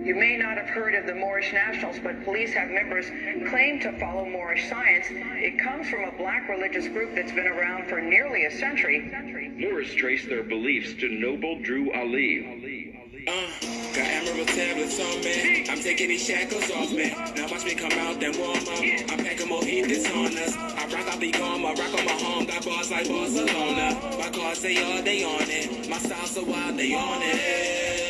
You may not have heard of the Moorish Nationals, but police have members claim to follow Moorish science. It comes from a black religious group that's been around for nearly a century. Moors trace their beliefs to noble Drew Ali. Got emerald tablets on me. I'm taking these shackles off me. Now watch me come out and warm up. I'm packing more heat that's on us. I rock, I'll be gone. I rock on my home. Got bars like Barcelona. My cars, they on it. My style so wild, they on it.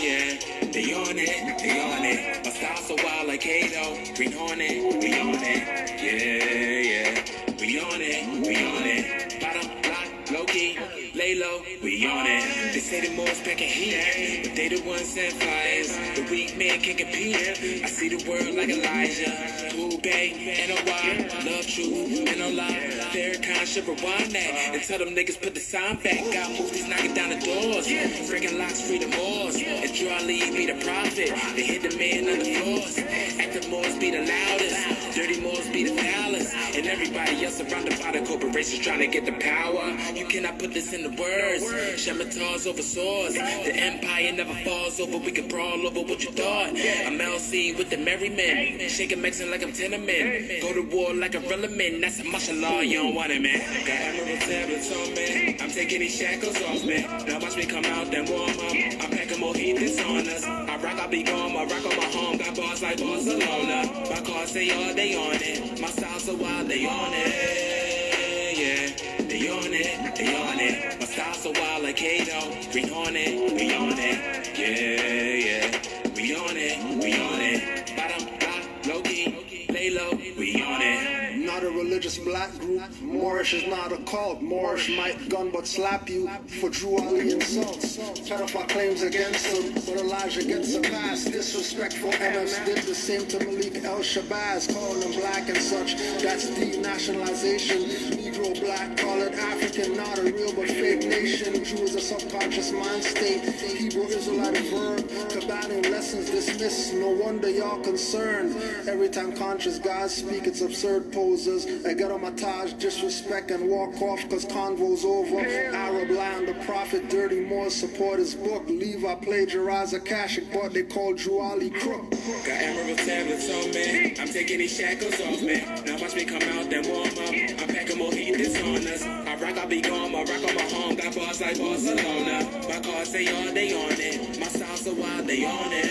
Yeah, they on it, they on it. My style so wild like Kato. Green Hornet, we on it. Yeah, we on it, we on it. Bottom block, low key. Lay low, we on it. They say the Moors packing heat, but they the ones that fires. The weak man can't compete. I see the world like Elijah. Ooh, babe, N-O-Y, love truth, and no lie. Farrakhan should rewind that and tell them niggas put the sign back. Got movies knocking down the doors, breaking locks, free the Moors. And Drew Ali be the prophet. They hit the man on the floors. Active Moors be the loudest, dirty Moors be the foulest, and everybody else surrounded by the corporations trying to get the power. You cannot put this in the words. Shemitahs over swords. The empire never falls over. We can brawl over what you thought. I'm LC with the merry men, shaking Mexican like I'm Tenement. Go to war like a relevant. That's a martial law. You don't want it, man. Got emerald tablets on me. I'm taking these shackles off me. Now watch me come out and warm up. I'm packing more heat that's on us. I rock, I'll be gone. I rock on my home. Got bars like Barcelona. My cars say they on it. My style so wild, they on it. Yeah, they on it, they on it. My style so wild like Kato. Green Hornet, we on it. Yeah, we on it, we on it. Bottom block, low key, lay low, we on it. Not a religious black group. Moorish is not a cult. Moorish might gun but slap you for Drew Ali insults. Pedophile claims against him, but Elijah gets a pass. Disrespectful MS did the same to Malik El-Shabazz, calling him black and such. That's denationalization. Negro black, call it African, not a real but fake nation. Jew is a subconscious mind state. Hebrew Israelite verb. Cabanian lessons dismissed. No wonder y'all concerned. Every time conscious guys speak, it's absurd poses. I get on my Taj, disrespect and walk off cause convo's over. Arab land, the prophet, dirty Moors support his book. Levi plagiarize Akashic, but they call Drew Ali crook. Got emerald tablets on me. I'm taking these shackles off me. Now watch me come out and warm up. I'm packing more heat that's on us. I rock, I'll be gone. I rock on my home. Got bars like Barcelona. My cars say they on it. My style so wild, they on it.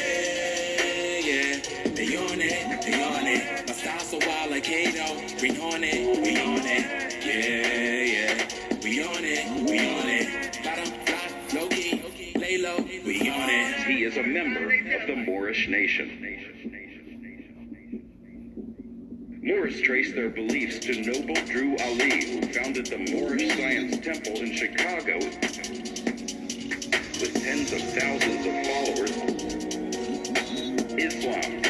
Yeah, they on it, they on it. My style so wild like Kato. Green Hornet, we on it. Yeah, we on it, we on it. Bottom block, low key, lay low, we on it. He is a member of the Moorish nation. Moors trace their beliefs to noble Drew Ali, who founded the Moorish Science Temple in Chicago with tens of thousands of followers. Islam.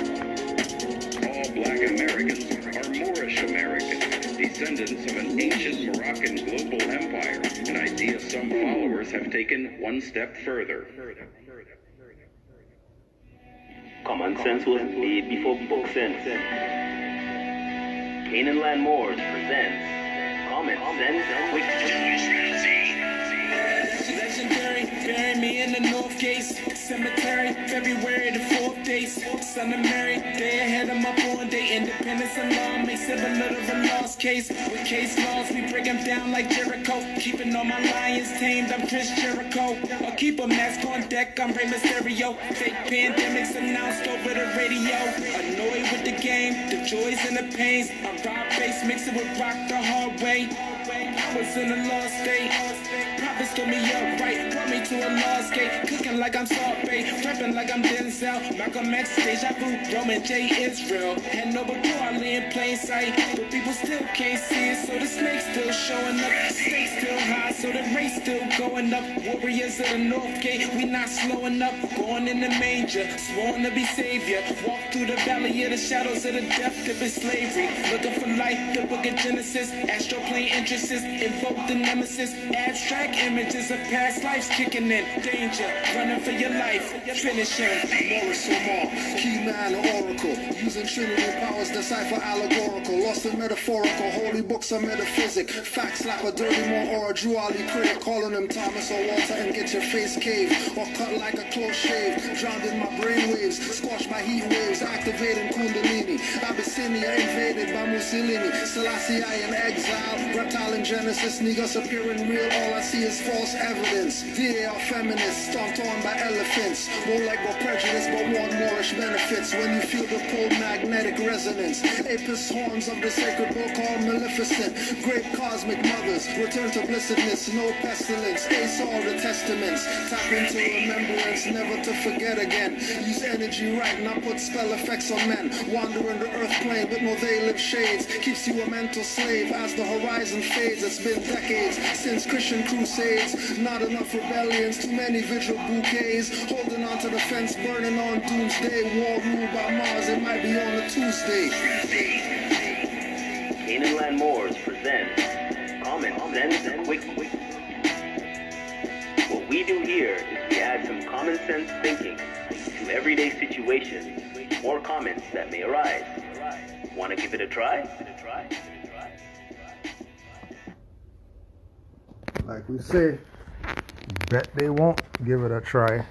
All black Americans are Moorish Americans, descendants of an ancient Moroccan global empire, an idea some followers have taken one step further. Common sense was made before book sense. Canaanland Moors presents Common Sense with Legendary, bury me in the North Gate Cemetery, February the 4th day. Son of Mary, day ahead of my born day. Independence and law makes civil a lost case. With case laws, we break them down like Jericho. Keeping all my lions tamed, I'm Chris Jericho. I'll keep a mask on deck, I'm Rey Mysterio. Fake pandemics announced over the radio. Annoyed with the game, the joys and the pains. I'm rock bass, mix it with rock the hard way. I was in a lost state. Prophets told me upright, brought me to a lost gate. Cooking like I'm Salt Bay, rapping like I'm Denzel. Malcolm X, Deja Vu, Roman J. Israel. Had no Ali in plain sight, but people still can't see it. So the snake's still showing up, stakes still high, so the race still going up. Warriors of the North Gate, we not slowing up. Born in the manger, sworn to be savior. Walk through the valley of the shadows of the death of slavery. Looking for life, the book of Genesis. Astro plane entrances, invoke the nemesis. Abstract images of past lives kicking in. Danger, running for your life, finishing. Morris Lamar, key man oracle. Using Trinity powers, decipher allegorical. Lost in metaphorical, holy books are metaphysic. break. Facts like a dirty more or a Drew Ali Craig. Calling him Thomas or Walter and get your face caved. Or cut like a close shave. Drowned in my brainwaves. Squashed by heat waves. Activating Kundalini. Abyssinia invaded by Mussolini. Selassie I in exile. Reptile in Genesis. Niggas appearing real. All I see is false evidence. They are feminists. Stomped on by elephants. Won't let go prejudice but want Moorish benefits. When you feel the cold magnetic resonance. Apis horns of the sacred book called Maleficent. Great cosmic mothers. Return to blessedness. No pestilence. Ace all the testaments. Tap into remembrance. Never to forget again. Use energy right. Now put spell effects on men. Wandering the earth plane with no veiled shades. Keeps you a mental slave as the horizon fades. It's been decades since Christian crusades. Not enough rebellions. Too many vigil bouquets. Holding on to the fence. Burning on doomsday. War ruled by Mars. It might be on a Tuesday. Canaanland Moors presents Common Sense Quick. What we do here is we add some common sense thinking to everyday situations or comments that may arise. Want to give it a try? Like we say, bet they won't give it a try.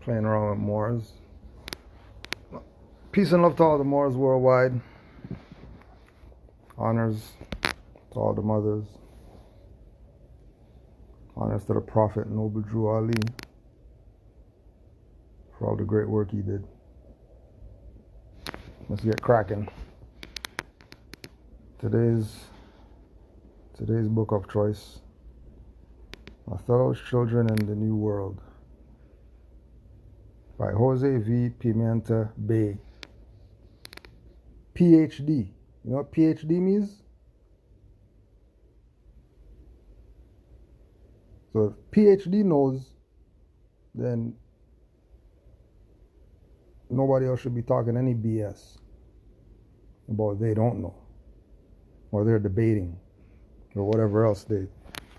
Playing around with Moors. Peace and love to all the Moors worldwide. Honors to all the mothers. Honors to the Prophet Noble Drew Ali for all the great work he did. Let's get cracking. Today's book of choice, Othellos Children in the New World, by Jose V. Pimenta Bay. PhD. You know what PhD means? So if PhD knows, then nobody else should be talking any BS about they don't know, or they're debating, or whatever else they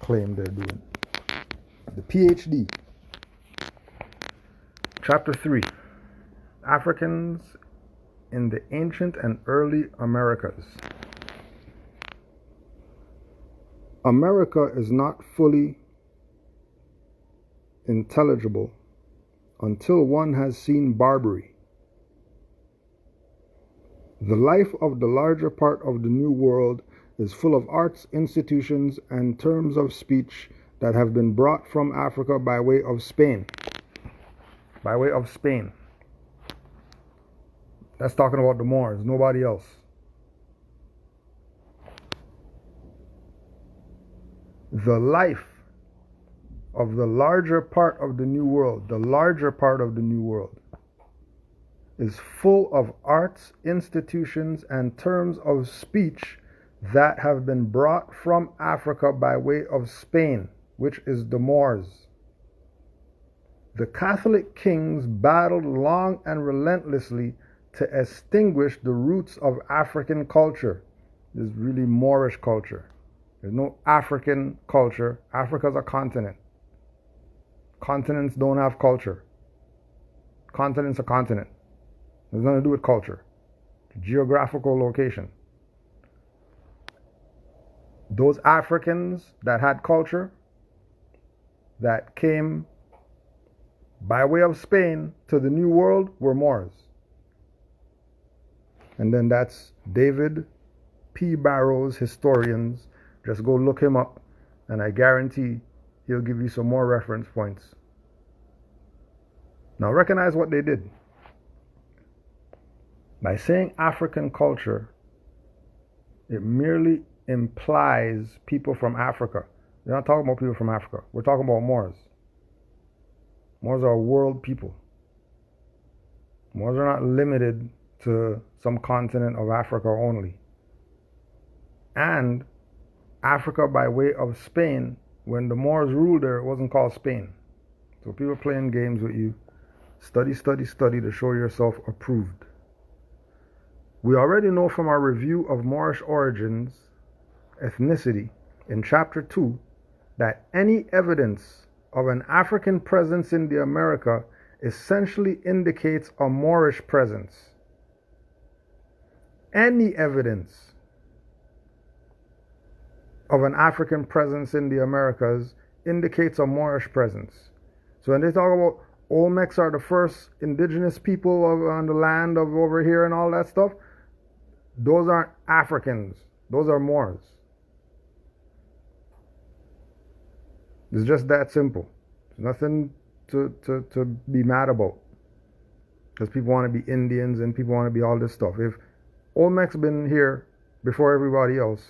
claim they're doing. The PhD. Chapter 3. Africans in the Ancient and Early Americas. America is not fully intelligible until one has seen Barbary. The life of the larger part of the New World is full of arts, institutions, and terms of speech that have been brought from Africa by way of Spain. By way of Spain. That's talking about the Moors, nobody else. The life of the larger part of the New World, is full of arts, institutions, and terms of speech that have been brought from Africa by way of Spain, which is the Moors. The Catholic kings battled long and relentlessly to extinguish the roots of African culture. This is really Moorish culture. There's no African culture. Africa's a continent. Continents don't have culture. Continent's a continent. There's nothing to do with culture. Geographical location. Those Africans that had culture, that came by way of Spain to the New World, were Moors. And then that's David P. Barrow's Historians. Just go look him up, and I guarantee he'll give you some more reference points. Now recognize what they did. By saying African culture, it merely implies people from Africa. We're not talking about people from Africa. We're talking about Moors. Moors are world people. Moors are not limited to some continent of Africa only. And Africa by way of Spain, when the Moors ruled there, it wasn't called Spain. So people playing games with you, study to show yourself approved. We already know from our review of Moorish origins, ethnicity, in chapter 2, that any evidence of an African presence in the America essentially indicates a Moorish presence. Any evidence of an African presence in the Americas indicates a Moorish presence. So when they talk about Olmecs are the first indigenous people on the land of over here and all that stuff, those aren't Africans. Those are Moors. It's just that simple. There's nothing to be mad about. Because people want to be Indians and people want to be all this stuff. If Olmec's been here before everybody else,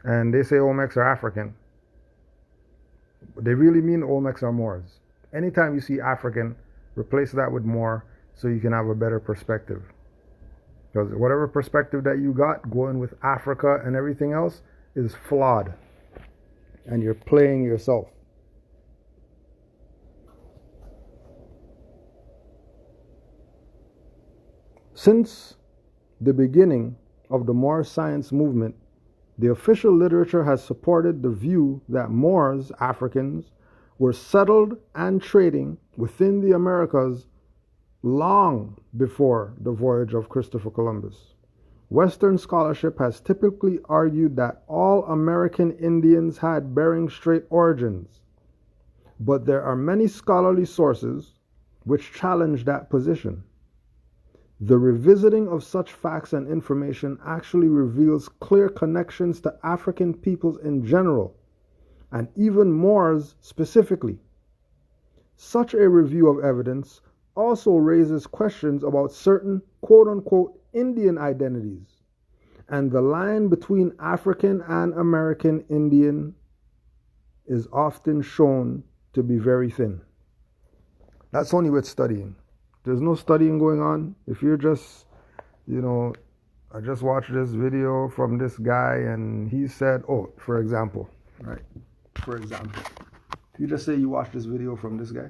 and they say Olmecs are African, they really mean Olmecs are Moors. Anytime you see African, replace that with Moor so you can have a better perspective. Because whatever perspective that you got going with Africa and everything else is flawed. And you're playing yourself. Since the beginning of the Moorish science movement, the official literature has supported the view that Moors, Africans, were settled and trading within the Americas long before the voyage of Christopher Columbus. Western scholarship has typically argued that all American Indians had Bering Strait origins, but there are many scholarly sources which challenge that position. The revisiting of such facts and information actually reveals clear connections to African peoples in general, and even Moors specifically. Such a review of evidence also raises questions about certain quote-unquote Indian identities, and the line between African and American Indian is often shown to be very thin. That's only with studying. There's no studying going on. If you're just, I just watched this video from this guy and he said, for example, you just say you watched this video from this guy.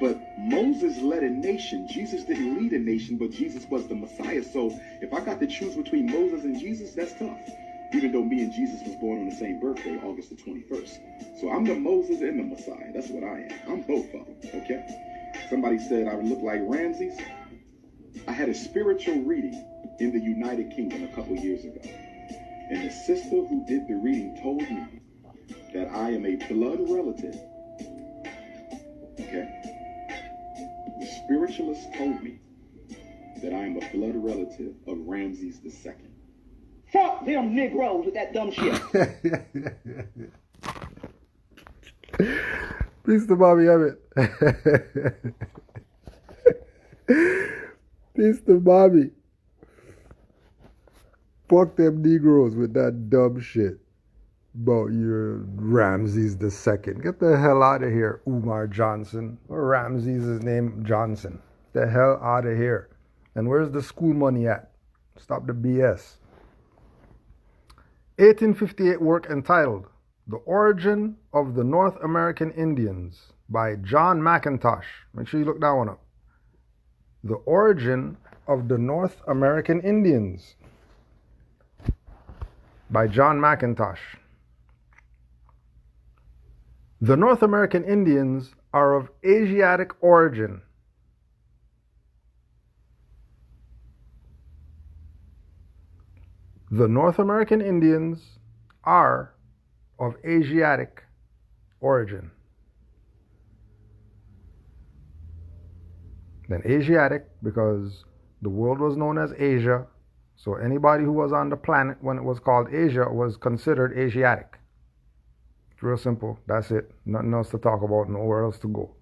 But Moses led a nation. Jesus didn't lead a nation, but Jesus was the Messiah. So if I got to choose between Moses and Jesus, that's tough. Even though me and Jesus was born on the same birthday, August the 21st. So I'm the Moses and the Messiah. That's what I am. I'm both of them, okay? Somebody said I would look like Ramses. I had a spiritual reading in the United Kingdom a couple years ago. And the sister who did the reading told me that I am a blood relative. Okay? The spiritualist told me that I am a blood relative of Ramses II. Fuck them Negroes with that dumb shit. Peace to Bobby Emmett. Peace to Bobby. Fuck them Negroes with that dumb shit about your Ramses II. Get the hell out of here, Umar Johnson. Or Ramses' name, Johnson. The hell out of here. And where's the school money at? Stop the BS. 1858 work entitled The Origin of the North American Indians by John McIntosh. Make sure you look that one up. The Origin of the North American Indians by John McIntosh. The North American Indians are of Asiatic origin. The North American Indians are of Asiatic origin. Then Asiatic because the world was known as Asia, so anybody who was on the planet when it was called Asia was considered Asiatic. It's real simple. That's it. Nothing else to talk about, nowhere else to go.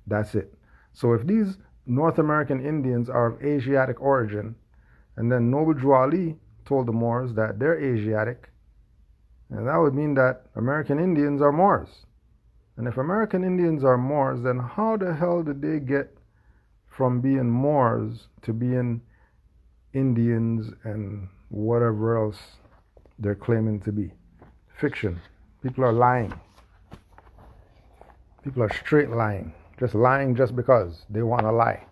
That's it. So if these North American Indians are of Asiatic origin, and then Noble Drew Ali told the Moors that they're Asiatic, and that would mean that American Indians are Moors. And if American Indians are Moors, then how the hell did they get from being Moors to being Indians and whatever else they're claiming to be? Fiction. People are lying. People are straight lying. Just lying just because they want to lie.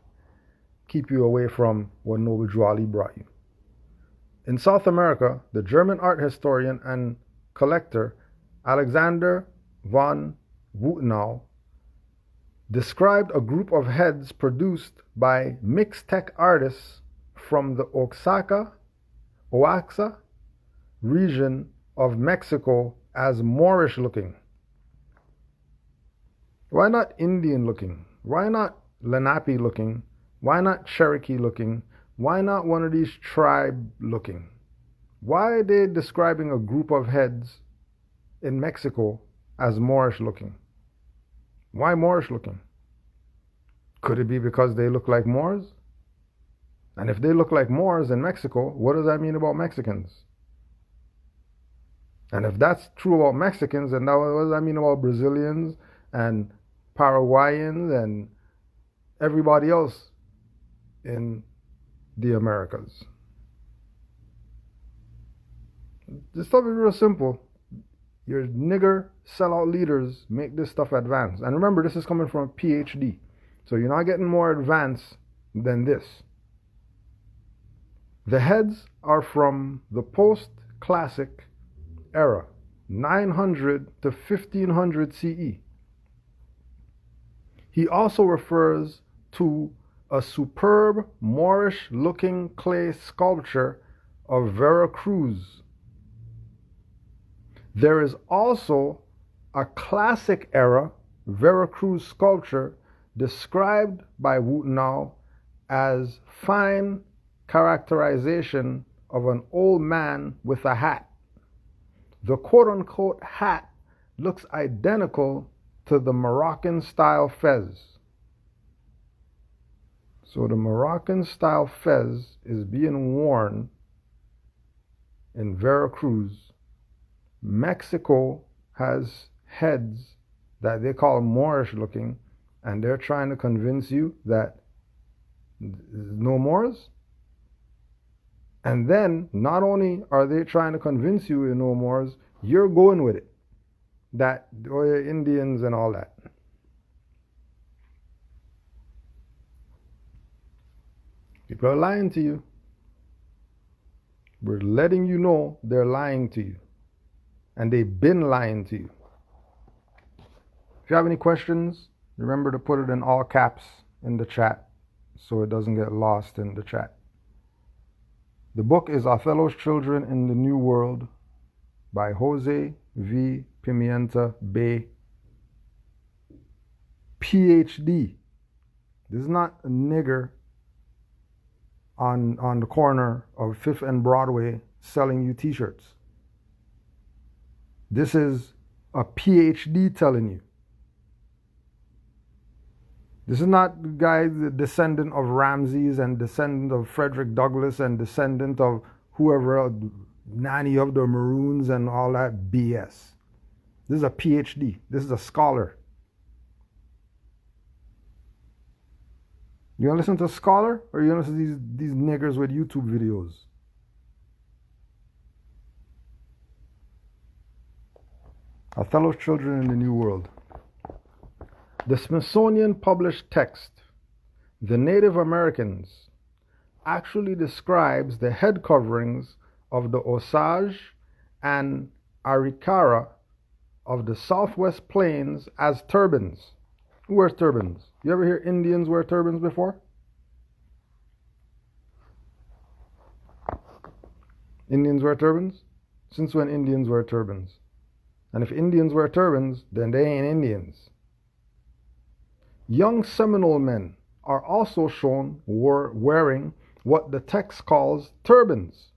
Keep you away from what Noble Drew Ali brought you. In South America, the German art historian and collector Alexander von Wuthenau described a group of heads produced by Mixtec artists from the Oaxaca region of Mexico as Moorish looking. Why not Indian looking? Why not Lenape looking? Why not Cherokee looking? Why not one of these tribe looking? Why are they describing a group of heads in Mexico as Moorish looking? Why Moorish looking? Could it be because they look like Moors? And if they look like Moors in Mexico, what does that mean about Mexicans? And if that's true about Mexicans, then what does that mean about Brazilians and Paraguayans and everybody else in the Americas? This stuff is real simple. Your nigger sellout leaders make this stuff advanced. And remember, this is coming from a PhD. So you're not getting more advanced than this. The heads are from the post-classic era, 900 to 1500 CE. He also refers to a superb Moorish-looking clay sculpture of Veracruz. There is also a classic era Veracruz sculpture described by Wootenau as fine characterization of an old man with a hat. The quote-unquote hat looks identical to the Moroccan-style fez. So the Moroccan-style fez is being worn in Veracruz. Mexico has heads that they call Moorish looking, and they're trying to convince you that no Moors. And then, not only are they trying to convince you no Moors, you're going with it. That, oh, you're Indians and all that. People are lying to you. We're letting you know they're lying to you. And they've been lying to you. If you have any questions, remember to put it in all caps in the chat so it doesn't get lost in the chat. The book is Othello's Children in the New World by Jose V. Pimienta Bay, PhD. This is not a nigger on the corner of 5th and Broadway selling you t-shirts. This is a PhD telling you. This is not the guy, the descendant of Ramses and descendant of Frederick Douglass and descendant of whoever else, Nanny of the Maroons and all that BS. This is a PhD. This is a scholar. You want to listen to a scholar, or you want to listen to these niggers with YouTube videos? Othello's Children in the New World. The Smithsonian published text, The Native Americans, actually describes the head coverings of the Osage and Arikara of the Southwest Plains as turbans. Who wears turbans? You ever hear Indians wear turbans before? Indians wear turbans? Since when Indians wear turbans? And if Indians wear turbans, then they ain't Indians. Young Seminole men are also shown wearing what the text calls turbans.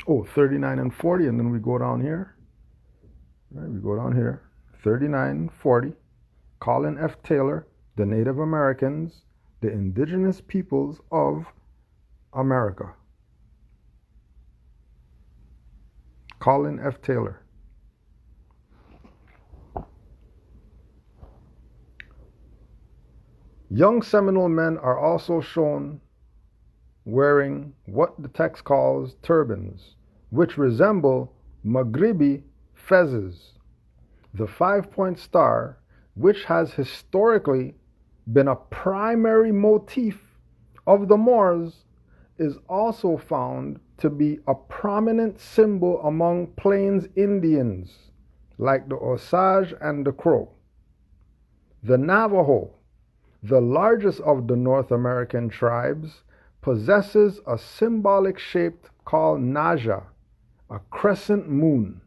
Oh, 39 and 40, and then we go down here. Right, we go down here. 39 and 40. Colin F. Taylor, The Native Americans, the Indigenous Peoples of America. Colin F. Taylor. Young Seminole men are also shown wearing what the text calls turbans, which resemble Maghribi fezes. The 5-point star, which has historically been a primary motif of the Moors, is also found to be a prominent symbol among Plains Indians, like the Osage and the Crow. The Navajo, the largest of the North American tribes, possesses a symbolic shape called Naja, a crescent moon.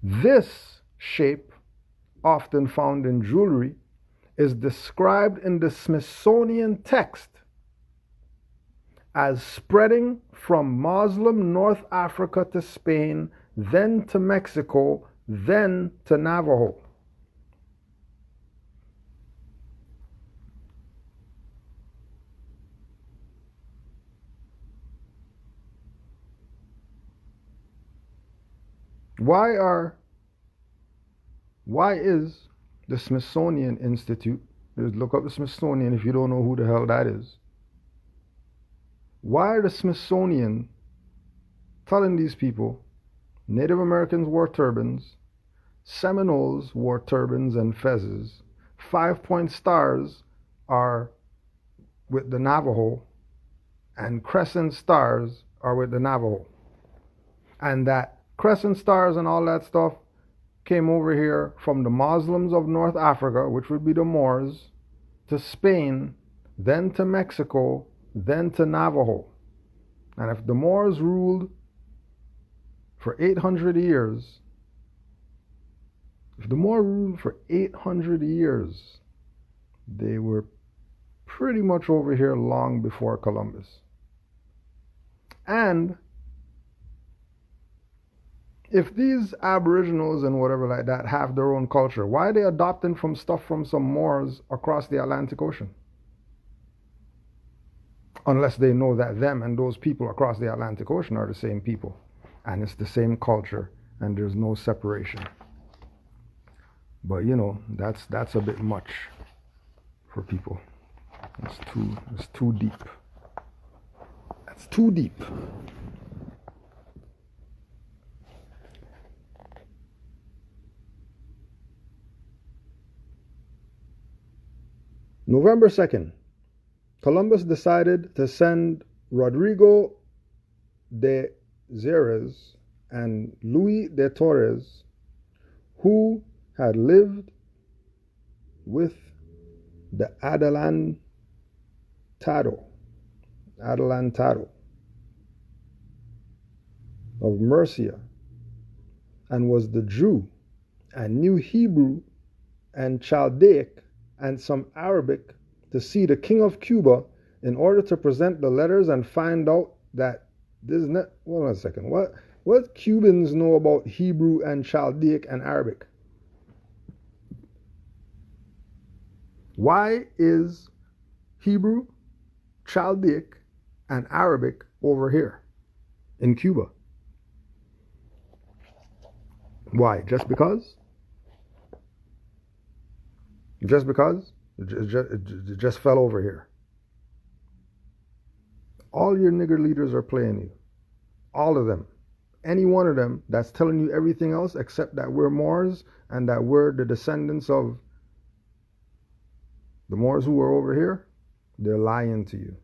This shape, often found in jewelry, is described in the Smithsonian text as spreading from Muslim North Africa to Spain, then to Mexico, then to Navajo. Why is the Smithsonian Institute, just look up the Smithsonian if you don't know who the hell that is. Why are the Smithsonian telling these people Native Americans wore turbans, Seminoles wore turbans and fezzes, 5-point stars are with the Navajo, and crescent stars are with the Navajo, and that crescent stars and all that stuff came over here from the Muslims of North Africa, which would be the Moors, to Spain, then to Mexico, then to Navajo. And if the Moors ruled for 800 years, they were pretty much over here long before Columbus. And if these aboriginals and whatever like that have their own culture, why are they adopting from stuff from some Moors across the Atlantic Ocean? Unless they know that them and those people across the Atlantic Ocean are the same people, and it's the same culture, and there's no separation. But you know, that's a bit much for people. It's too deep. That's too deep. November 2nd, Columbus decided to send Rodrigo de Xeres and Luis de Torres, who had lived with the Adelantado of Murcia, and was the Jew, and knew Hebrew and Chaldaic and some Arabic, to see the King of Cuba in order to present the letters and find out that this is not, hold on a second, what Cubans know about Hebrew and Chaldaic and Arabic? Why is Hebrew, Chaldaic, and Arabic over here in Cuba? Why? Just because? Just because? It just fell over here. All your nigger leaders are playing you. All of them. Any one of them that's telling you everything else except that we're Moors and that we're the descendants of the Moors who were over here, they're lying to you.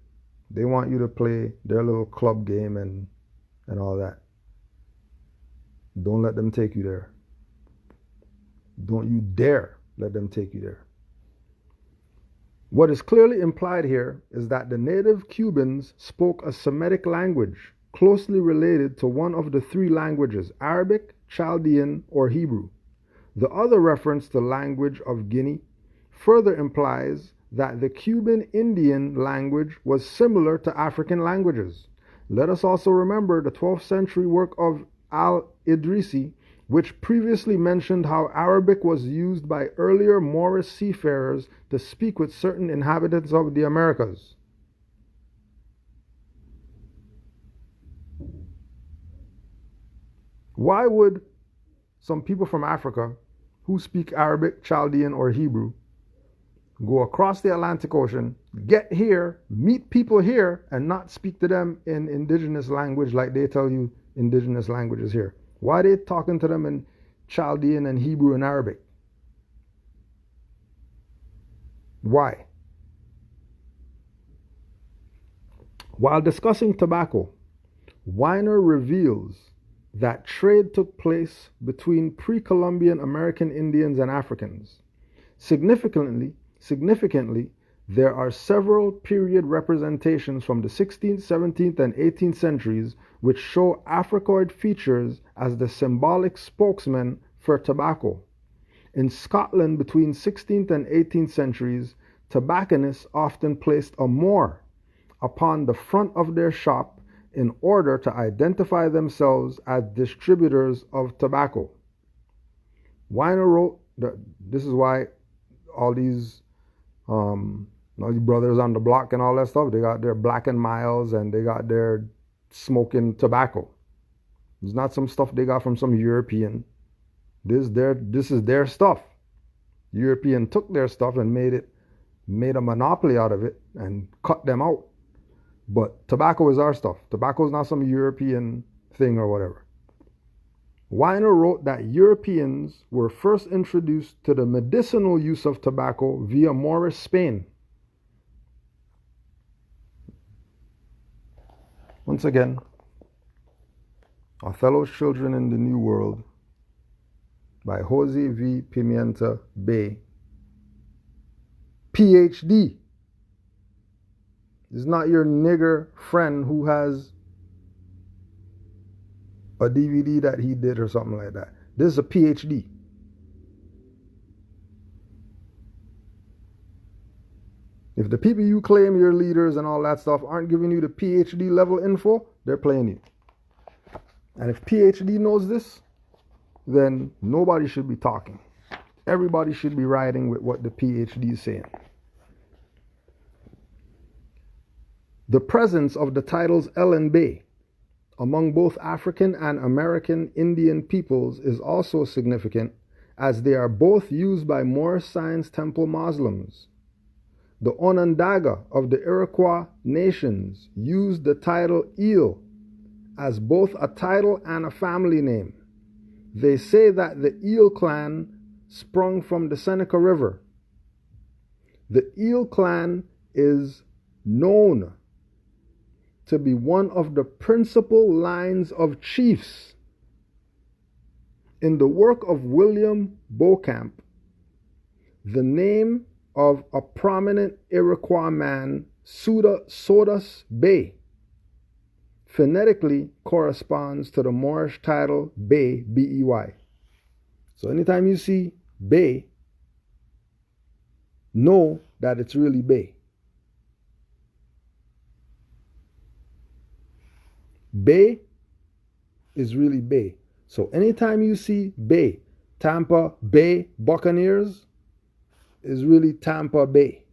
They want you to play their little club game and all that. Don't let them take you there. Don't you dare let them take you there. What is clearly implied here is that the native Cubans spoke a Semitic language closely related to one of the three languages, Arabic, Chaldean, or Hebrew. The other reference to language of Guinea further implies that the Cuban Indian language was similar to African languages. Let us also remember the 12th century work of Al-Idrisi, which previously mentioned how Arabic was used by earlier Moorish seafarers to speak with certain inhabitants of the Americas. Why would some people from Africa who speak Arabic, Chaldean, or Hebrew go across the Atlantic Ocean, get here, meet people here, and not speak to them in indigenous language like they tell you indigenous languages here? Why are they talking to them in Chaldean and Hebrew and Arabic? Why? While discussing tobacco, Weiner reveals that trade took place between pre-Columbian American Indians and Africans. Significantly, there are several period representations from the 16th, 17th, and 18th centuries which show Africoid features as the symbolic spokesman for tobacco. In Scotland between 16th and 18th centuries, tobacconists often placed a Moor upon the front of their shop in order to identify themselves as distributors of tobacco. Weiner wrote that this is why all these brothers on the block and all that stuff, they got their Black and Miles and they got their smoking tobacco. It's not some stuff they got from some European. This is their stuff. European took their stuff and made a monopoly out of it and cut them out. But tobacco is our stuff. Tobacco is not some European thing or whatever. Weiner wrote that Europeans were first introduced to the medicinal use of tobacco via Moorish Spain. Once again, Othello's Children in the New World by Jose V. Pimienta Bay, PhD. It's not your nigger friend who has a DVD that he did or something like that. This is a PhD. If the people you claim your leaders and all that stuff aren't giving you the PhD level info, they're playing you. And if PhD knows this, then nobody should be talking. Everybody should be riding with what the PhD is saying. The presence of the titles El and Bey among both African and American Indian peoples is also significant, as they are both used by Moorish Science Temple Muslims. The Onondaga of the Iroquois nations used the title Il as both a title and a family name. They say that the Il clan sprung from the Seneca River. The Il clan is known to be one of the principal lines of chiefs. In the work of William Beauchamp, the name of a prominent Iroquois man, Sodas Bey, phonetically corresponds to the Moorish title Bey, B-E-Y. So anytime you see Bey, know that it's really Bey. Bay is really Bay. So anytime you see Bay, Tampa Bay Buccaneers is really Tampa Bay.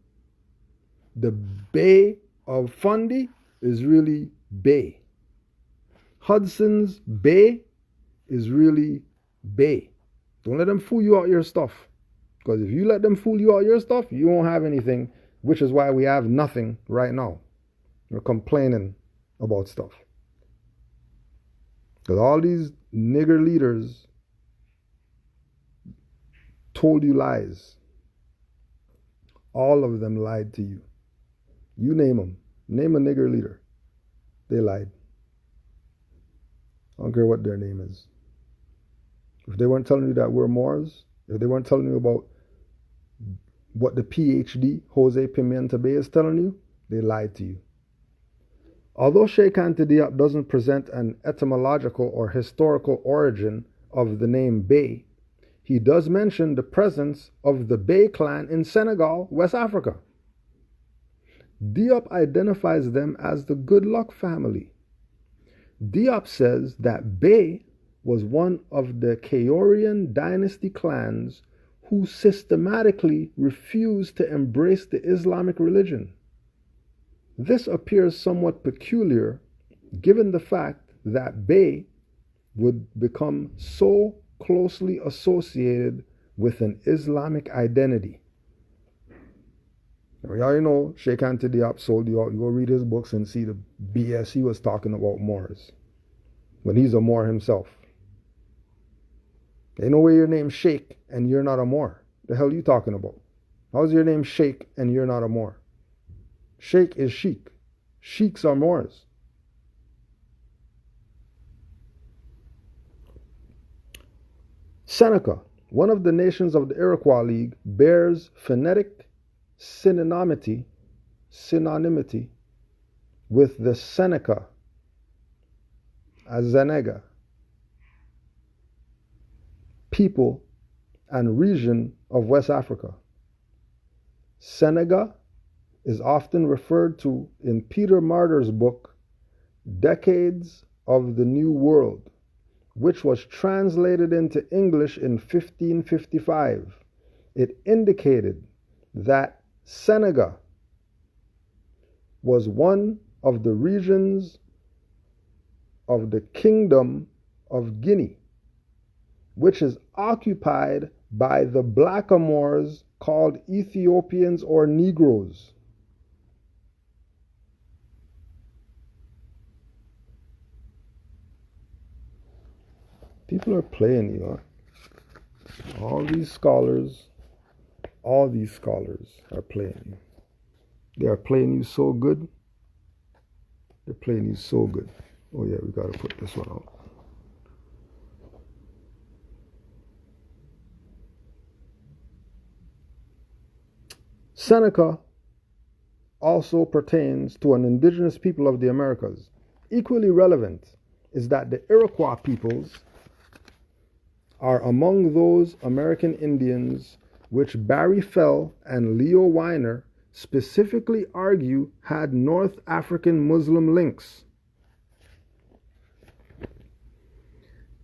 The Bay of Fundy is really Bay. Hudson's Bay is really Bay. Don't let them fool you out your stuff. Because if you let them fool you out your stuff, you won't have anything, which is why we have nothing right now. We're complaining about stuff. Because all these nigger leaders told you lies. All of them lied to you. You name them. Name a nigger leader. They lied. I don't care what their name is. If they weren't telling you that we're Moors, if they weren't telling you about what the PhD, Jose Pimienta Bay, is telling you, they lied to you. Although Sheikh Anta Diop doesn't present an etymological or historical origin of the name Bey, he does mention the presence of the Bey clan in Senegal, West Africa. Diop identifies them as the Good Luck family. Diop says that Bey was one of the Kaurian dynasty clans who systematically refused to embrace the Islamic religion. This appears somewhat peculiar given the fact that Bey would become so closely associated with an Islamic identity. Now, y'all know Sheikh Anta Diop sold you out. You go read his books and see the BS he was talking about Moors when he's a Moor himself. Ain't no way your name's Sheikh and you're not a Moor. The hell are you talking about? How's your name Sheikh and you're not a Moor? Sheikh is Sheikh. Sheiks are Moors. Seneca, one of the nations of the Iroquois League, bears phonetic synonymity with the Seneca, a Zenega, people and region of West Africa. Senega is often referred to in Peter Martyr's book, Decades of the New World, which was translated into English in 1555. It indicated that Senega was one of the regions of the Kingdom of Guinea, which is occupied by the blackamoors called Ethiopians or Negroes. People are playing you, huh? All these scholars are playing you. They are playing you so good. They're playing you so good. Oh yeah, we gotta put this one out. Seneca also pertains to an indigenous people of the Americas. Equally relevant is that the Iroquois peoples are among those American Indians which Barry Fell and Leo Weiner specifically argue had North African Muslim links.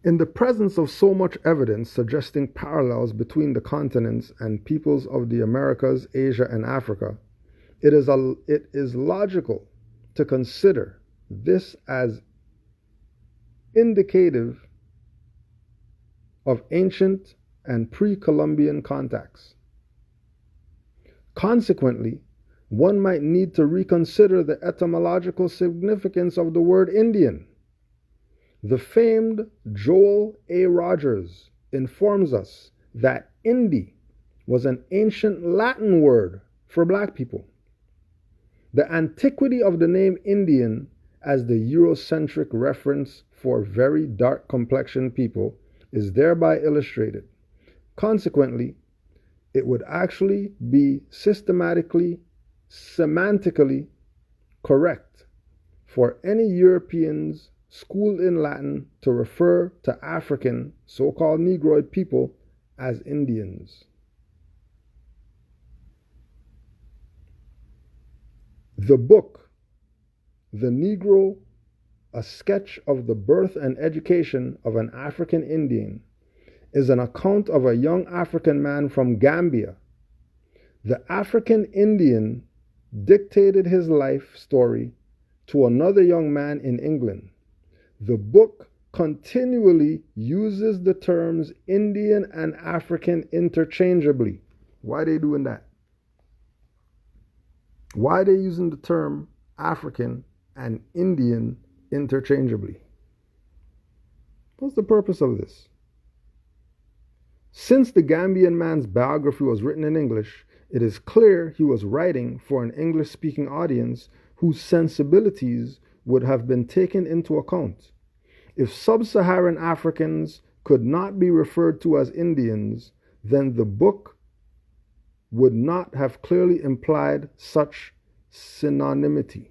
In the presence of so much evidence suggesting parallels between the continents and peoples of the Americas, Asia, and Africa, it is logical to consider this as indicative of ancient and pre-Columbian contacts. Consequently, one might need to reconsider the etymological significance of the word Indian. The famed Joel A. Rogers informs us that Indi was an ancient Latin word for black people. The antiquity of the name Indian as the Eurocentric reference for very dark complexioned people is thereby illustrated. Consequently, it would actually be semantically correct for any Europeans schooled in Latin to refer to African, so-called Negroid people as Indians. The book, The Negro, A Sketch of the Birth and Education of an African Indian, is an account of a young African man from Gambia. The African Indian dictated his life story to another young man in England. The book continually uses the terms Indian and African interchangeably. Why are they doing that? Why are they using the term African and Indian interchangeably? What's the purpose of this? Since the Gambian man's biography was written in English, it is clear he was writing for an English-speaking audience whose sensibilities would have been taken into account. If sub-Saharan Africans could not be referred to as Indians, then the book would not have clearly implied such synonymity.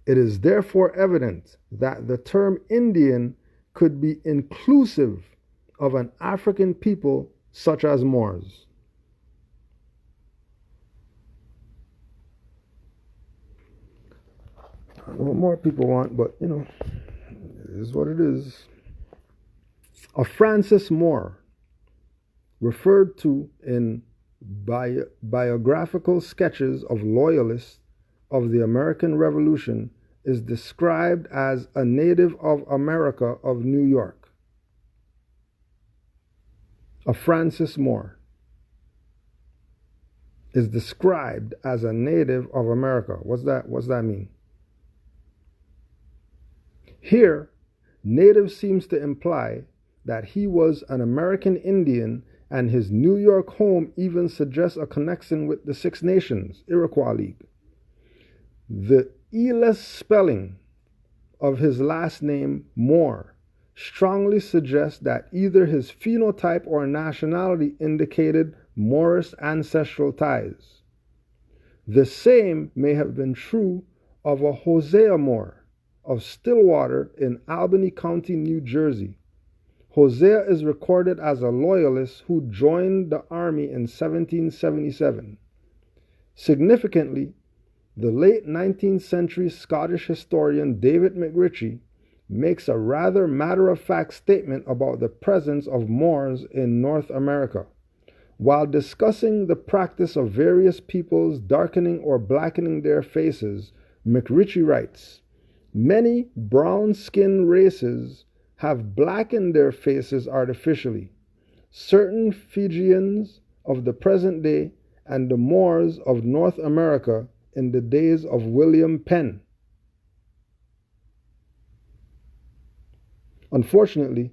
It is therefore evident that the term Indian could be inclusive of an African people such as Moors. I don't know what more people want, but it is what it is. A Francis Moore, referred to in biographical sketches of loyalists of the American Revolution, is described as a native of America of New York. A Francis Moore is described as a native of America. What's that mean? Here, native seems to imply that he was an American Indian, and his New York home even suggests a connection with the Six Nations, Iroquois League. The E-less spelling of his last name, Moore, strongly suggest that either his phenotype or nationality indicated Moorish ancestral ties. The same may have been true of a Hosea Moore of Stillwater in Albany County, New Jersey. Hosea is recorded as a loyalist who joined the army in 1777. Significantly, the late 19th century Scottish historian David McRitchie makes a rather matter-of-fact statement about the presence of Moors in North America. While discussing the practice of various peoples darkening or blackening their faces, McRitchie writes, "Many brown-skinned races have blackened their faces artificially. Certain Fijians of the present day and the Moors of North America in the days of William Penn." Unfortunately,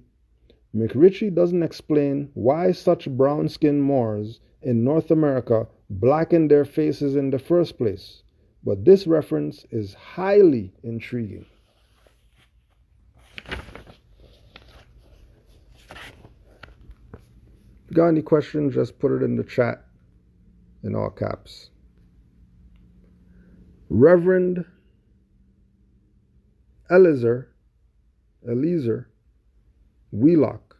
McRitchie doesn't explain why such brown-skinned Moors in North America blackened their faces in the first place, but this reference is highly intriguing. If you got any questions, just put it in the chat in all caps. Reverend Eliezer Wheelock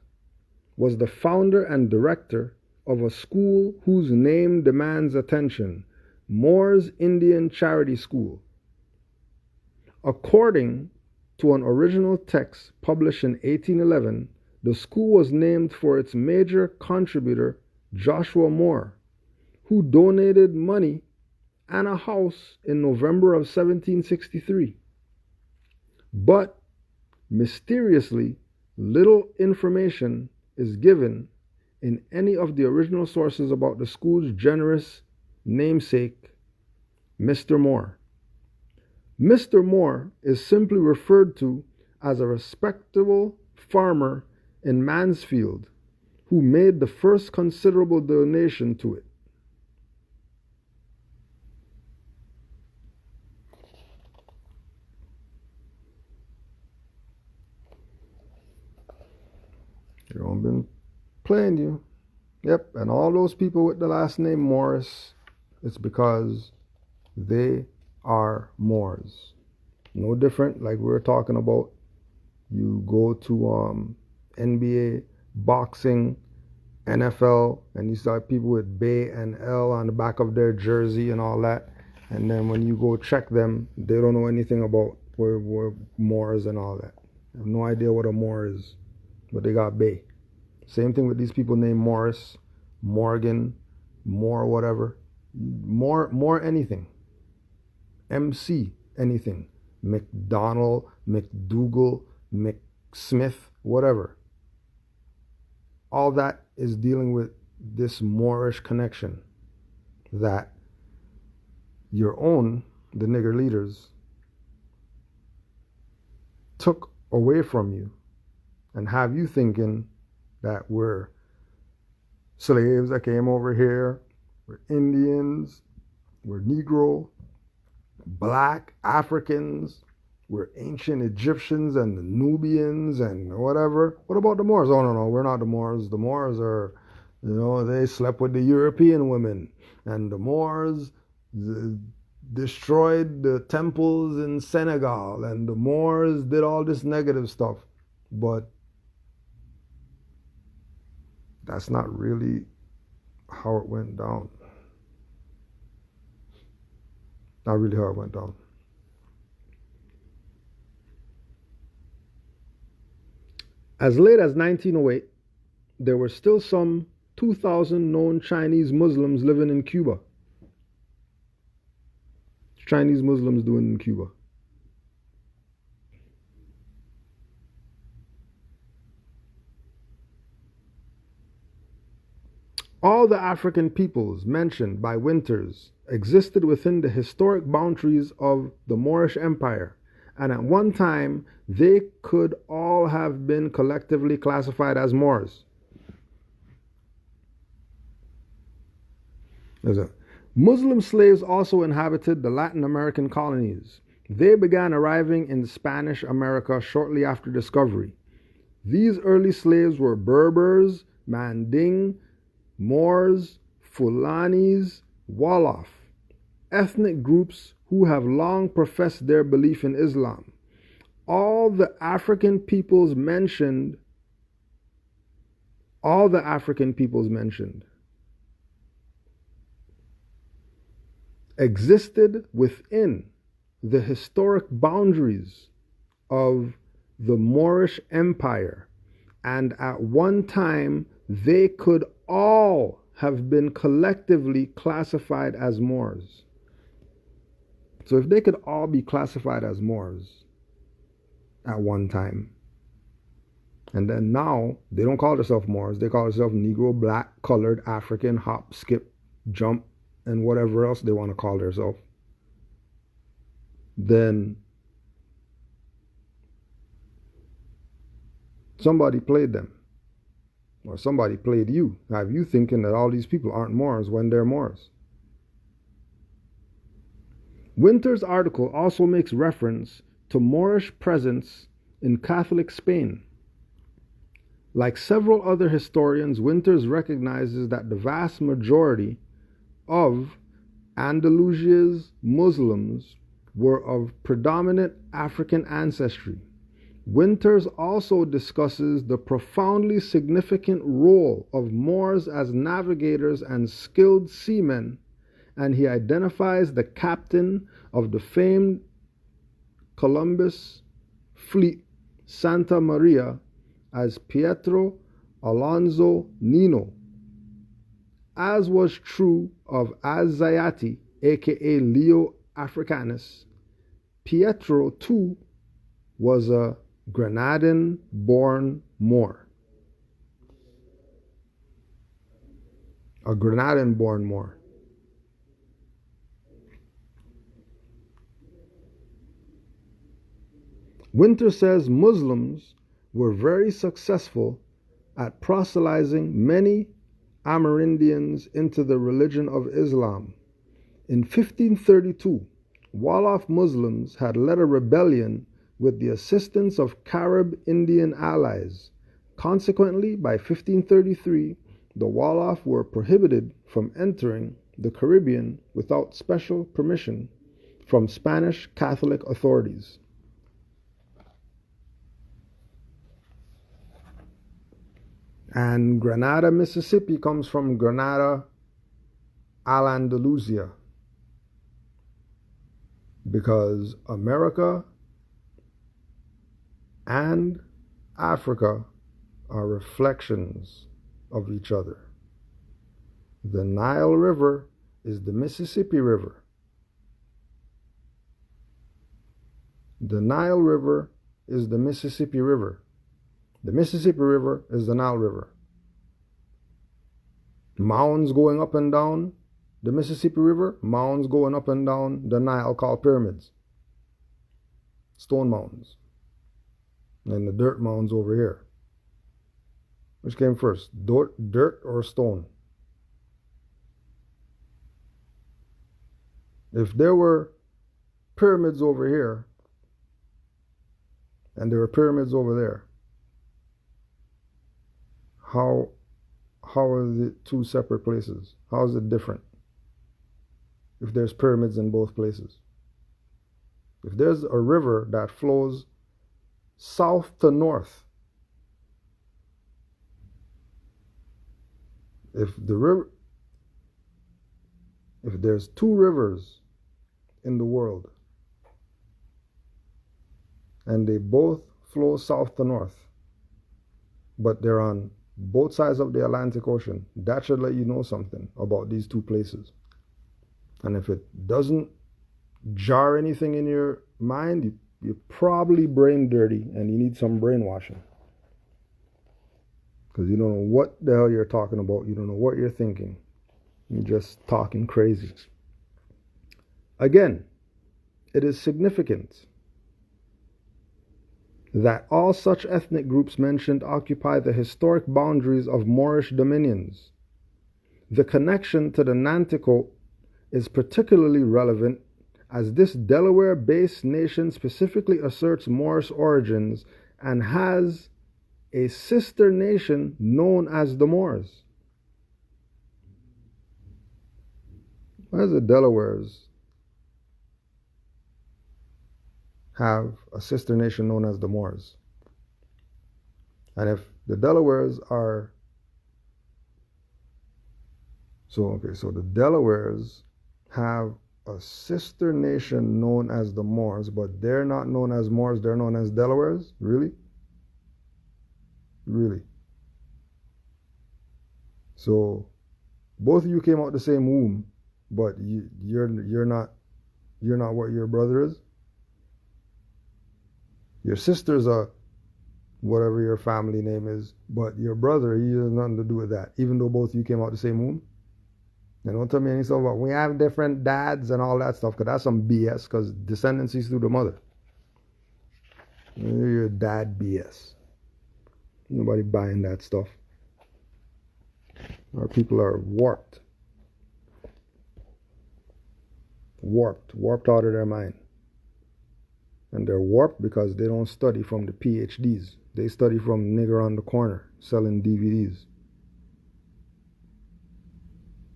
was the founder and director of a school whose name demands attention, Moors Indian Charity School. According to an original text published in 1811, the school was named for its major contributor, Joshua Moore, who donated money and a house in November of 1763. But mysteriously, little information is given in any of the original sources about the school's generous namesake, Mr. Moore. Mr. Moore is simply referred to as a respectable farmer in Mansfield who made the first considerable donation to it. They don't been playing you. Yep, and all those people with the last name Morris, it's because they are Moors. No different, like we were talking about. You go to NBA, boxing, NFL, and you saw people with Bay and L on the back of their jersey and all that. And then when you go check them, they don't know anything about where Moors and all that. They have no idea what a Moor is, but they got Bay. Same thing with these people named Morris, Morgan, Moore, whatever. More anything. MC, anything. McDonald, McDougal, McSmith, whatever. All that is dealing with this Moorish connection that your own, the nigger leaders, took away from you and have you thinking that we're slaves that came over here, we're Indians, we're Negro, Black, Africans, we're ancient Egyptians and the Nubians and whatever. What about the Moors? Oh, no, we're not the Moors. The Moors are, they slept with the European women. And the Moors destroyed the temples in Senegal. And the Moors did all this negative stuff. But that's not really how it went down. Not really how it went down. As late as 1908, there were still some 2,000 known Chinese Muslims living in Cuba. Chinese Muslims doing in Cuba. All the African peoples mentioned by Winters existed within the historic boundaries of the Moorish Empire, and at one time they could all have been collectively classified as Moors. Muslim slaves also inhabited the Latin American colonies. They began arriving in Spanish America shortly after discovery. These early slaves were Berbers, Manding, Moors, Fulanis, Wolof, ethnic groups who have long professed their belief in Islam. All the African peoples mentioned existed within the historic boundaries of the Moorish Empire, and at one time they could all have been collectively classified as Moors. So if they could all be classified as Moors at one time, and then now they don't call themselves Moors, they call themselves Negro, Black, Colored, African, Hop, Skip, Jump, and whatever else they want to call themselves, then somebody played them, or somebody played you. Have you thinking that all these people aren't Moors when they're Moors? Winter's article also makes reference to Moorish presence in Catholic Spain. Like several other historians, Winters recognizes that the vast majority of Andalusia's Muslims were of predominant African ancestry. Winters also discusses the profoundly significant role of Moors as navigators and skilled seamen, and he identifies the captain of the famed Columbus fleet, Santa Maria, as Pietro Alonso Nino, as was true of Az-Zayati, aka Leo Africanus. Pietro, too, was a Granadan-born Moor. A Granadan-born Moor. Winter says Muslims were very successful at proselytizing many Amerindians into the religion of Islam. In 1532, Wolof Muslims had led a rebellion with the assistance of Carib Indian allies. Consequently, by 1533, the Wolof were prohibited from entering the Caribbean without special permission from Spanish Catholic authorities. And Grenada, Mississippi comes from Granada, Al-Andalusia, because America and Africa are reflections of each other. The Nile River is the Mississippi River. The Nile River is the Mississippi River. The Mississippi River is the Nile River. Mounds going up and down the Mississippi River, mounds going up and down the Nile called pyramids. Stone mounds. And the dirt mounds over here. Which came first, dirt or stone? If there were pyramids over here, and there were pyramids over there, how are it two separate places? How is it different if there's pyramids in both places? If there's a river that flows south to north, if there's two rivers in the world and they both flow south to north, but they're on both sides of the Atlantic Ocean, that should let you know something about these two places. And if it doesn't jar anything in your mind, you're probably brain dirty and you need some brainwashing. Because you don't know what the hell you're talking about. You don't know what you're thinking. You're just talking crazy. Again, it is significant that all such ethnic groups mentioned occupy the historic boundaries of Moorish dominions. The connection to the Nanticoke is particularly relevant as this Delaware-based nation specifically asserts Moorish origins and has a sister nation known as the Moors. Why does the Delawares have a sister nation known as the Moors? And if the Delawares are so the Delawares have a sister nation known as the Moors, but they're not known as Moors, they're known as Delawares? Really? Really? So both of you came out the same womb, but you're not what your brother is? Your sister's a whatever your family name is, but your brother, he has nothing to do with that, even though both of you came out the same womb. And don't tell me any stuff about we have different dads and all that stuff, because that's some BS, because descendancy is through the mother. Your dad BS. Nobody buying that stuff. Our people are warped out of their mind. And they're warped because they don't study from the PhDs. They study from nigger on the corner selling DVDs.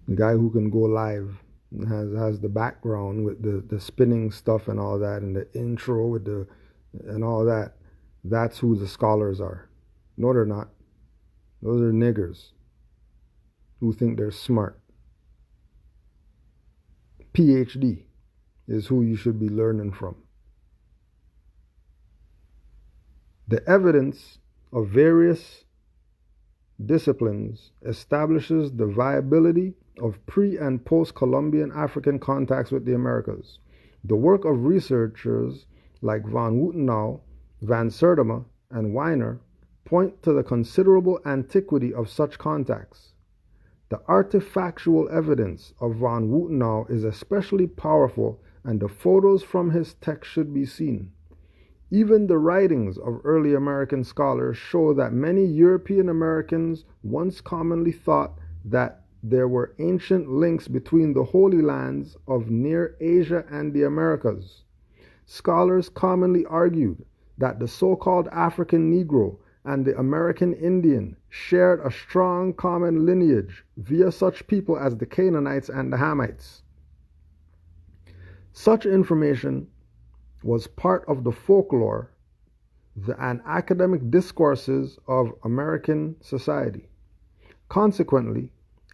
The guy who can go live has the background with the spinning stuff and all that, and the intro with and all that. That's who the scholars are. No, they're not. Those are niggers who think they're smart. PhD is who you should be learning from. The evidence of various disciplines establishes the viability of pre- and post-Columbian African contacts with the Americas. The work of researchers like von Woutenau, van Sertima, and Weiner point to the considerable antiquity of such contacts. The artifactual evidence of von Woutenau is especially powerful, and the photos from his text should be seen. Even the writings of early American scholars show that many European Americans once commonly thought that there were ancient links between the Holy Lands of Near Asia and the Americas. Scholars commonly argued that the so-called African Negro and the American Indian shared a strong common lineage via such people as the Canaanites and the Hamites. Such information was part of the folklore and academic discourses of American society. Consequently,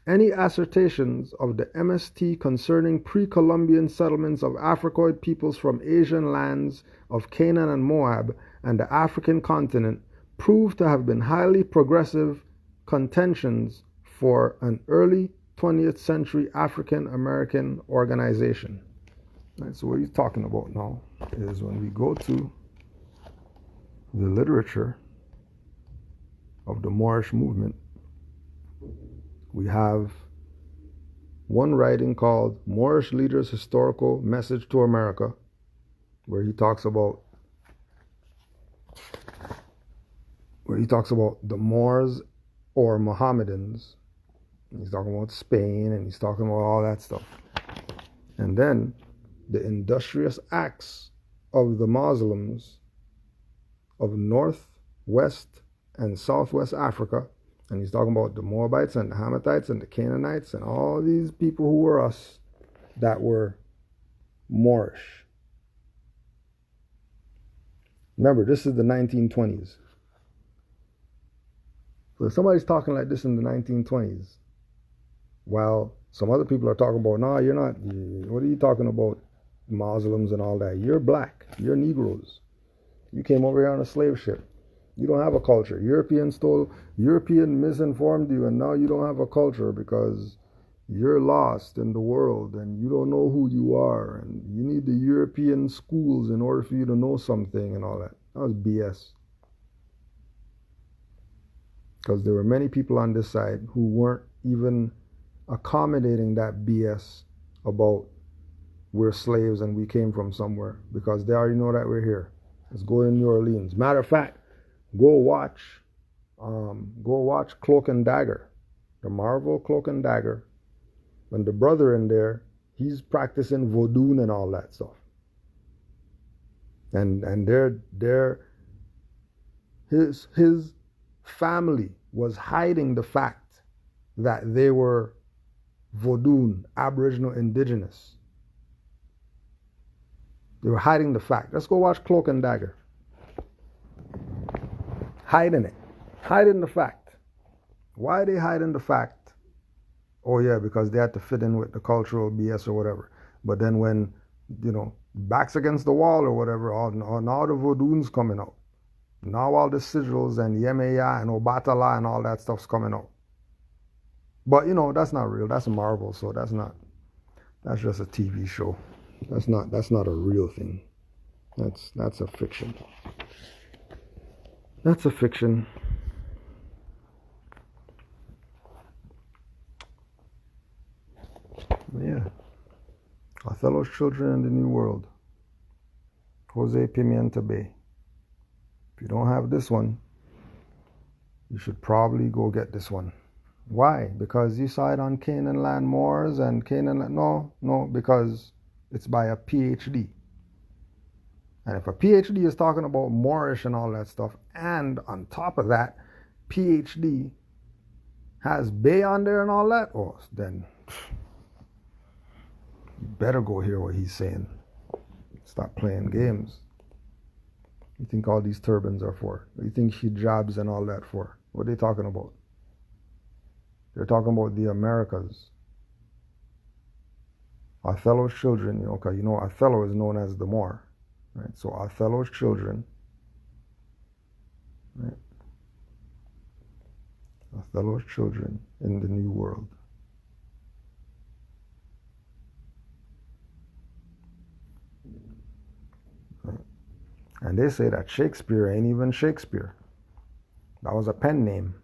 any assertions of the MST concerning pre-Columbian settlements of Africoid peoples from Asian lands of Canaan and Moab and the African continent prove to have been highly progressive contentions for an early 20th century African American organization. Right, so what he's talking about now is when we go to the literature of the Moorish movement, we have one writing called Moorish Leaders' Historical Message to America, where he talks about the Moors or Mohammedans. And he's talking about Spain, and he's talking about all that stuff. And then the industrious acts of the Muslims of North, West, and Southwest Africa. And he's talking about the Moabites and the Hamathites and the Canaanites and all these people who were us that were Moorish. Remember, this is the 1920s. So if somebody's talking like this in the 1920s, while some other people are talking about, no, you're not, what are you talking about, Muslims and all that? You're black. You're Negroes. You came over here on a slave ship. You don't have a culture. European misinformed you, and now you don't have a culture because you're lost in the world and you don't know who you are, and you need the European schools in order for you to know something and all that. That was BS. Because there were many people on this side who weren't even accommodating that BS about we're slaves and we came from somewhere, because they already know that we're here. Let's go to New Orleans. Matter of fact, go watch Cloak and Dagger, the Marvel Cloak and Dagger. When the brother in there, he's practicing voodoo and all that stuff. And his family was hiding the fact that they were Vodun, Aboriginal Indigenous. They were hiding the fact. Let's go watch Cloak and Dagger. Hiding it. Hiding the fact. Why are they hiding the fact? Oh yeah, because they had to fit in with the cultural BS or whatever. But then when, backs against the wall or whatever, now the Voduns coming out. Now all the sigils and Yemaya and Obatala and all that stuff's coming out. But that's not real. That's a Marvel, so that's just a TV show. That's not a real thing. That's a fiction. That's a fiction. Yeah. Othello's Children in the New World. Jose Pimienta Bay. If you don't have this one, you should probably go get this one. Why? Because you saw it on Canaanland Moors and Canaanland. No, because it's by a PhD. And if a PhD is talking about Moorish and all that stuff, and on top of that, PhD has Bay on there and all that, then you better go hear what he's saying. Stop playing games. You think all these turbans are for? What do you think hijabs and all that for? What are they talking about? They're talking about the Americas. Othello's Children, Othello is known as the Moor. Right? So Othello's Children. Right? Othello's Children in the New World. Right? And they say that Shakespeare ain't even Shakespeare. That was a pen name.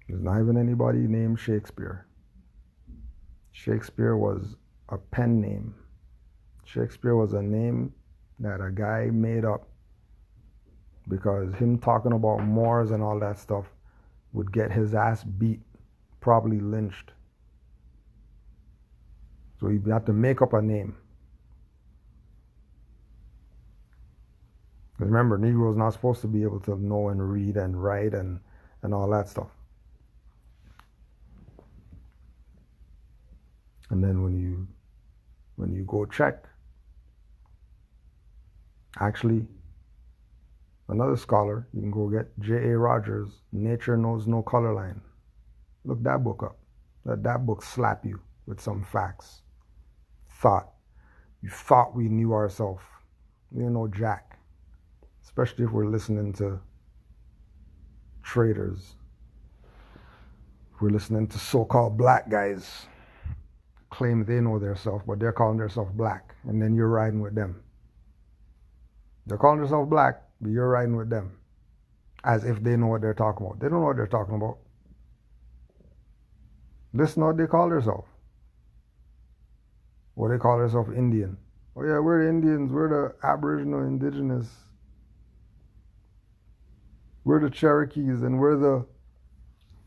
There's not even anybody named Shakespeare. Shakespeare was a pen name. Shakespeare was a name that a guy made up because him talking about Moors and all that stuff would get his ass beat, probably lynched. So he'd have to make up a name. Because remember, Negroes not supposed to be able to know and read and write and all that stuff. And then when you go check, actually, another scholar, you can go get J.A. Rogers, Nature Knows No Color Line. Look that book up. Let that book slap you with some facts. You thought we knew ourselves. We didn't know jack. Especially if we're listening to traders. If we're listening to so-called black guys. Claim they know themselves, but they're calling themselves black, and then you're riding with them. They're calling themselves black, but you're riding with them, as if they know what they're talking about. They don't know what they're talking about. Listen to what they call themselves. What they call themselves Indian. Oh yeah, we're the Indians, we're the Aboriginal Indigenous. We're the Cherokees, and we're the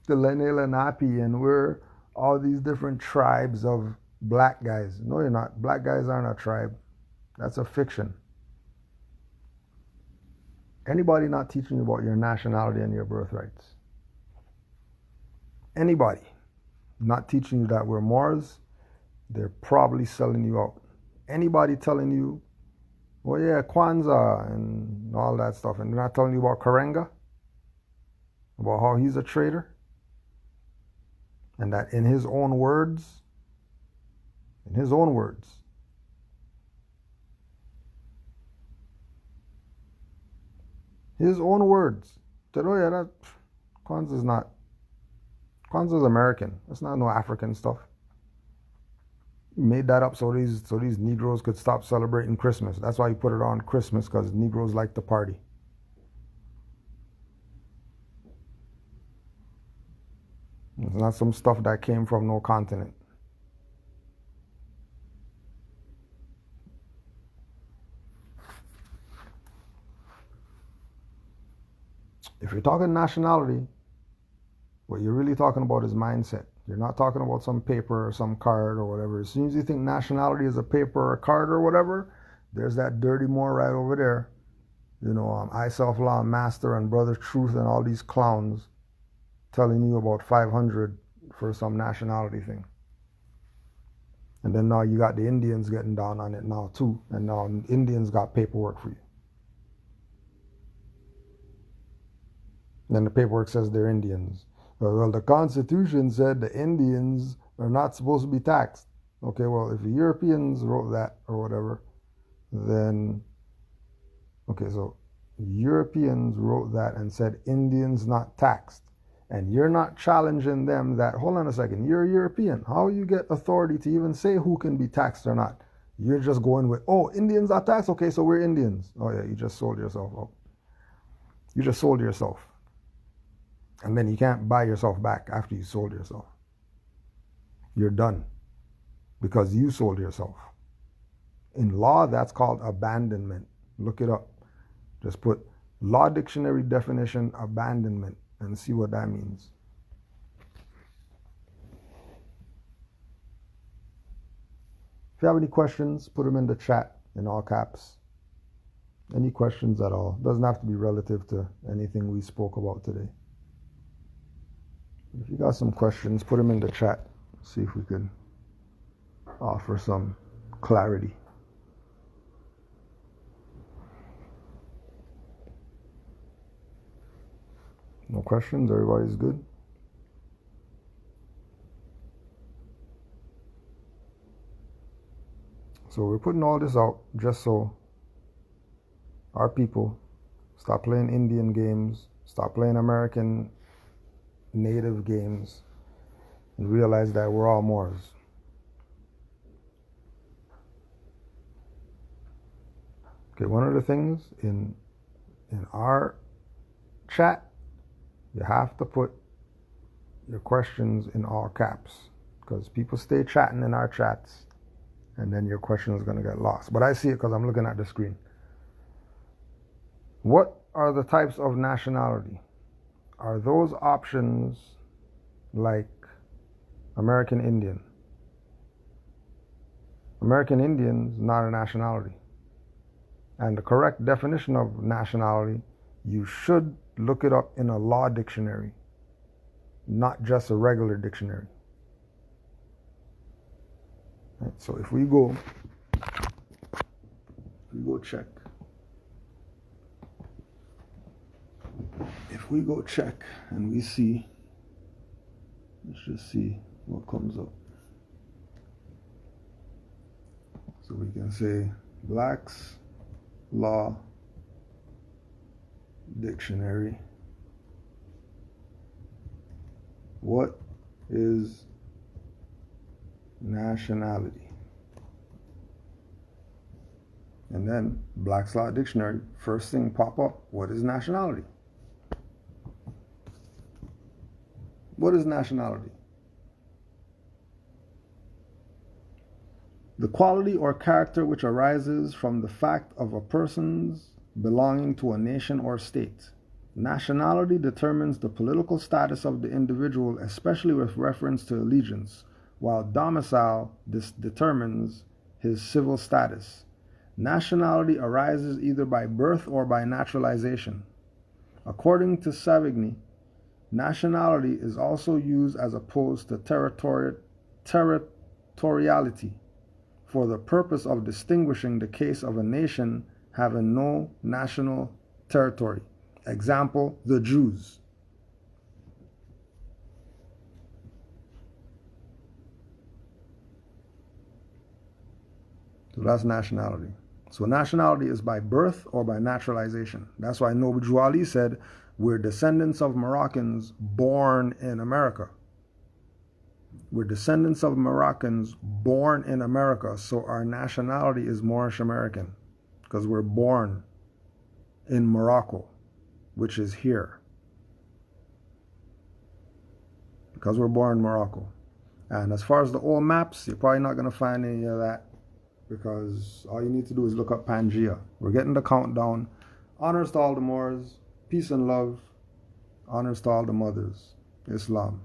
Lenape, and we're all these different tribes of black guys. No, you're not. Black guys aren't a tribe. That's a fiction. Anybody not teaching you about your nationality and your birthrights? Anybody not teaching you that we're Moors, they're probably selling you out. Anybody telling you, well, yeah, Kwanzaa and all that stuff, and they're not telling you about Karenga, about how he's a traitor, and that in his own words, said, oh yeah, that Kwanzaa's American. That's not no African stuff. He made that up so these Negroes could stop celebrating Christmas. That's why he put it on Christmas, because Negroes like to party. It's not some stuff that came from no continent. If you're talking nationality, what you're really talking about is mindset. You're not talking about some paper or some card or whatever. As soon as you think nationality is a paper or a card or whatever, there's that dirty Moor right over there I Self-Law Master and Brother Truth and all these clowns telling you about 500 for some nationality thing. And then now you got the Indians getting down on it now too. And now Indians got paperwork for you. Then the paperwork says they're Indians. Well, the Constitution said the Indians are not supposed to be taxed. Okay, well, if the Europeans wrote that or whatever, then, okay, so Europeans wrote that and said Indians not taxed. And you're not challenging them that, hold on a second, you're a European. How you get authority to even say who can be taxed or not? You're just going with, oh, Indians are taxed, okay, so we're Indians. Oh yeah, you just sold yourself out. You just sold yourself. And then you can't buy yourself back after you sold yourself. You're done because you sold yourself. In law, that's called abandonment. Look it up. Just put law dictionary definition abandonment and see what that means. If you have any questions, put them in the chat in all caps. Any questions at all. Doesn't have to be relative to anything we spoke about today. If you got some questions, put them in the chat. See if we can offer some clarity. No questions? Everybody's good? So we're putting all this out just so our people stop playing Indian games, stop playing American native games, and realize that we're all Moors. Okay, one of the things in our chat, you have to put your questions in all caps because people stay chatting in our chats and then your question is going to get lost. But I see it because I'm looking at the screen. What are the types of nationality? Are those options like American Indian? American Indian is not a nationality. And the correct definition of nationality, you should look it up in a law dictionary, not just a regular dictionary. Right, so if we go check. If we go check and we see, let's just see what comes up. So we can say Black's Law Dictionary. What is nationality? And then Black's Law Dictionary, first thing pop up, what is nationality? What is nationality? The quality or character which arises from the fact of a person's belonging to a nation or state. Nationality determines the political status of the individual, especially with reference to allegiance, while domicile determines his civil status. Nationality arises either by birth or by naturalization. According to Savigny, nationality is also used as opposed to territoriality for the purpose of distinguishing the case of a nation having no national territory. Example, the Jews. So that's nationality. So nationality is by birth or by naturalization. That's why Noble Drew Ali said, we're descendants of Moroccans born in America. We're descendants of Moroccans born in America, so our nationality is Moorish American because we're born in Morocco, which is here. Because we're born in Morocco. And as far as the old maps, you're probably not going to find any of that because all you need to do is look up Pangea. We're getting the countdown. Honors to all the Moors, peace and love, honors to all the mothers, Islam.